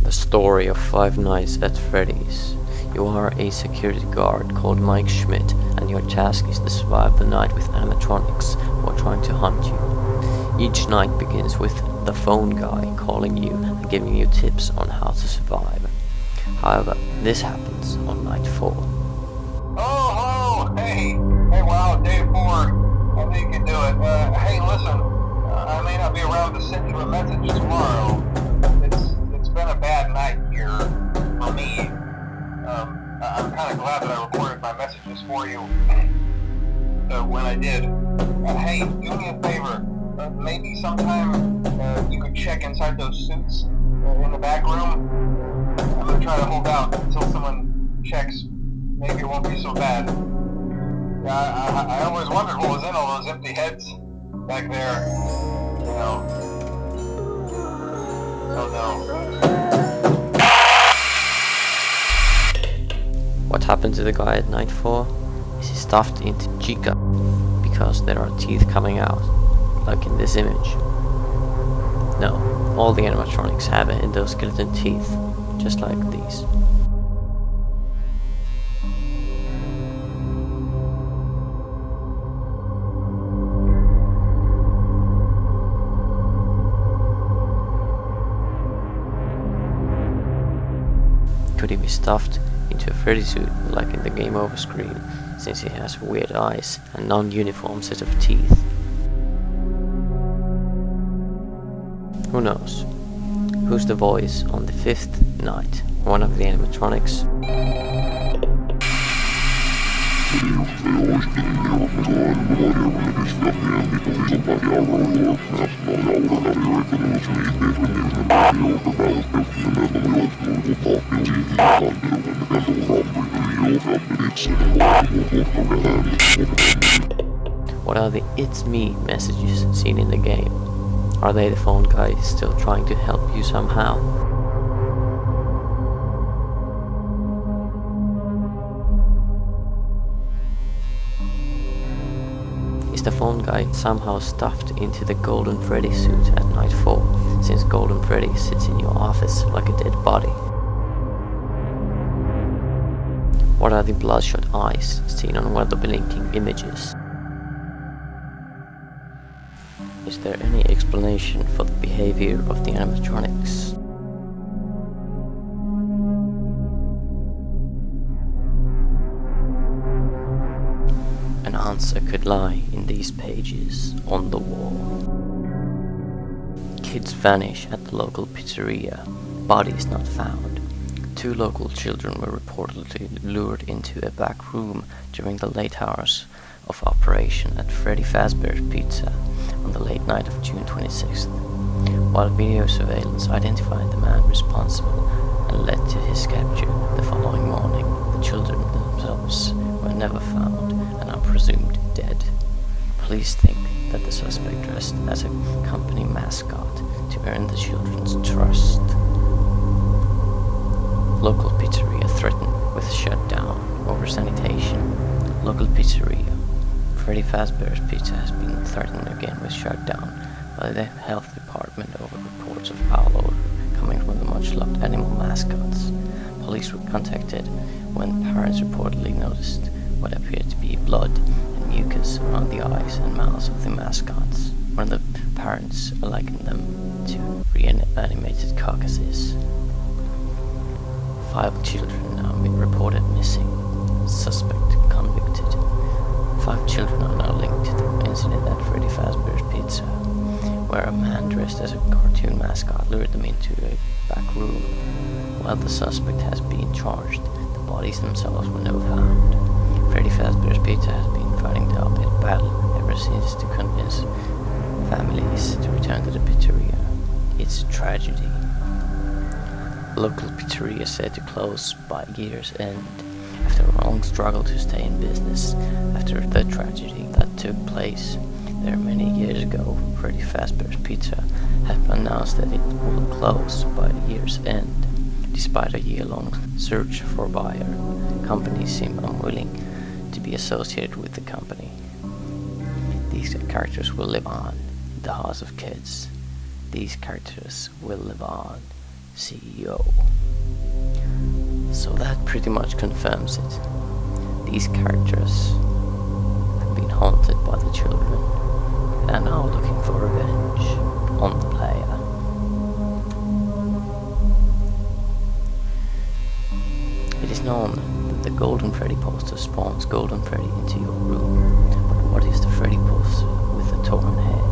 The story of Five Nights at Fredie's. You are a security guard called Mike Schmidt, and your task is to survive the night with animatronics who are trying to hunt you. Each night begins with the phone guy calling you and giving you tips on how to survive. However, this happens on night 4. Oh, hello! Hey, wow, day 4. I think you can do it. Hey, listen, I may not be around to send you a message tomorrow. It's been a bad night here for me. I'm kind of glad that I recorded my messages for you when I did. Hey, do me a favor. Maybe sometime you could check inside those suits in the back room. I'm gonna try to hold out until someone checks. Maybe it won't be so bad. I always wondered what was in all those empty heads back there. You know. Oh no. What happened to the guy at night 4 is he stuffed into Chica because there are teeth coming out, like in this image. No, all the animatronics have endoskeleton teeth, just like these. Could he be stuffed into a Freddy suit like in the game over screen, since he has weird eyes and non-uniform set of teeth? Who knows? Who's the voice on the 5th night? One of the animatronics? What are the "it's me" messages seen in the game? Are they the phone guys still trying to help you somehow? Is the phone guy somehow stuffed into the Golden Freddy suit at night 4, since Golden Freddy sits in your office like a dead body? What are the bloodshot eyes seen on one of the blinking images? Is there any explanation for the behavior of the animatronics? An answer could lie in these pages on the wall. Kids vanish at the local pizzeria. Bodies not found. 2 local children were reportedly lured into a back room during the late hours of operation at Freddy Fazbear's Pizza on the late night of June 26th. While video surveillance identified the man responsible and led to his capture the following morning, the children themselves were never found and are presumed dead. Police think that the suspect dressed as a company mascot to earn the children's trust. Local pizzeria threatened with shutdown over sanitation. Local pizzeria. Freddy Fazbear's Pizza has been threatened again with shutdown by the health department over reports of foul odor coming from the much-loved animal mascots. Police were contacted when parents reportedly noticed what appeared to be blood and mucus around the eyes and mouths of the mascots. One of the parents likened them to reanimated carcasses. 5 children now been reported missing. Suspect convicted. 5 children are now linked to the incident at Freddy Fazbear's Pizza, where a man dressed as a cartoon mascot lured them into a back room. While the suspect has been charged, the bodies themselves were never found. Freddy Fazbear's Pizza has been fighting the uphill battle ever since to convince families to return to the pizzeria. It's a tragedy. Local pizzeria said to close by year's end after a long struggle to stay in business after the tragedy that took place there many years ago. Freddy Fazbear's Pizza had announced that it will close by year's end. Despite a year-long search for a buyer, companies seem unwilling to be associated with the company. These characters will live on in the hearts of kids. These characters will live on CEO. So that pretty much confirms it. These characters have been haunted by the children and are now looking for revenge on the player. It is known that the Golden Freddy poster spawns Golden Freddy into your room, but what is the Freddy poster with the torn head?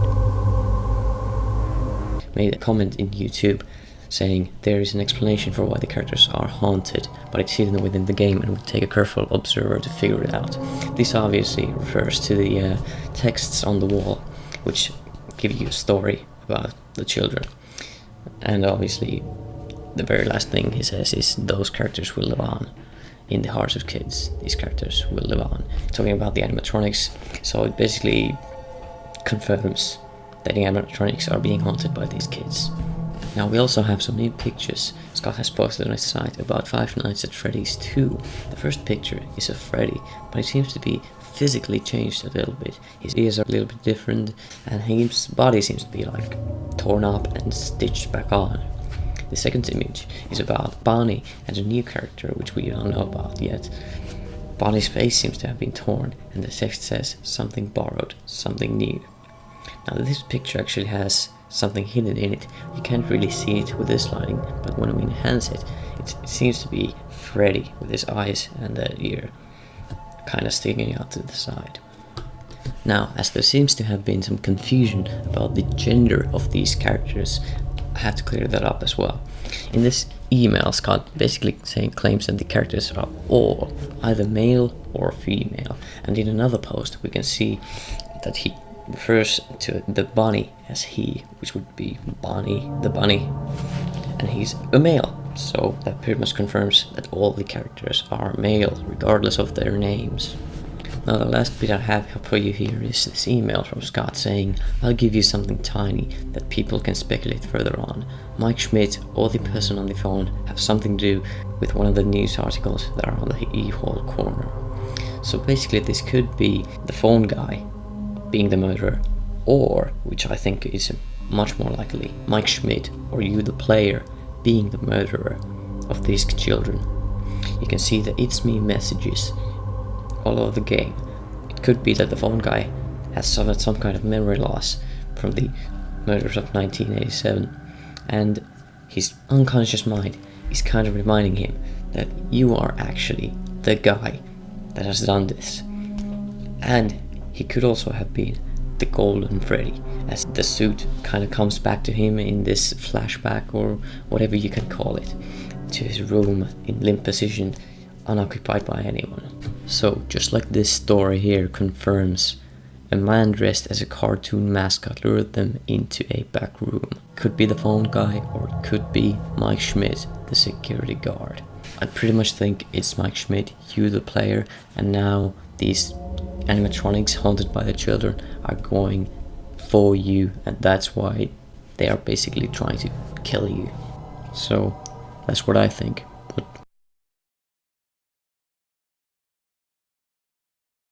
Made a comment in YouTube saying there is an explanation for why the characters are haunted, but it's hidden within the game and would take a careful observer to figure it out. This obviously refers to the texts on the wall, which give you a story about the children. And obviously, the very last thing he says is those characters will live on in the hearts of kids. These characters will live on. Talking about the animatronics, so it basically confirms that the animatronics are being haunted by these kids. Now we also have some new pictures Scott has posted on his site about Five Nights at Freddy's 2. The first picture is of Freddy, but he seems to be physically changed a little bit. His ears are a little bit different, and his body seems to be like torn up and stitched back on. The second image is about Bonnie and a new character which we don't know about yet. Bonnie's face seems to have been torn, and the text says something borrowed, something new. Now this picture actually has something hidden in it. You can't really see it with this lighting, but when we enhance it, it seems to be Freddy with his eyes and the ear kind of sticking out to the side. Now, as there seems to have been some confusion about the gender of these characters, I have to clear that up as well. In this email, Scott basically claims that the characters are all either male or female, and in another post we can see that he refers to the bunny as he, which would be Bonnie the bunny, and he's a male. So that pretty much confirms that all the characters are male, regardless of their names. Now the last bit I have for you here is this email from Scott saying, I'll give you something tiny that people can speculate further on. Mike Schmidt or the person on the phone have something to do with one of the news articles that are on the e-hall corner. So basically this could be the phone guy being the murderer, or, which I think is much more likely, Mike Schmidt or you the player being the murderer of these children. You can see the "It's me" messages all over the game. It could be that the phone guy has suffered some kind of memory loss from the murders of 1987, and his unconscious mind is kind of reminding him that you are actually the guy that has done this. And he could also have been the Golden Freddy, as the suit kind of comes back to him in this flashback, or whatever you can call it, to his room in limp position, unoccupied by anyone. So, just like this story here confirms, a man dressed as a cartoon mascot lured them into a back room. Could be the phone guy, or it could be Mike Schmidt, the security guard. I pretty much think it's Mike Schmidt, you the player, and now these animatronics haunted by the children are going for you, and that's why they are basically trying to kill you. So that's what I think.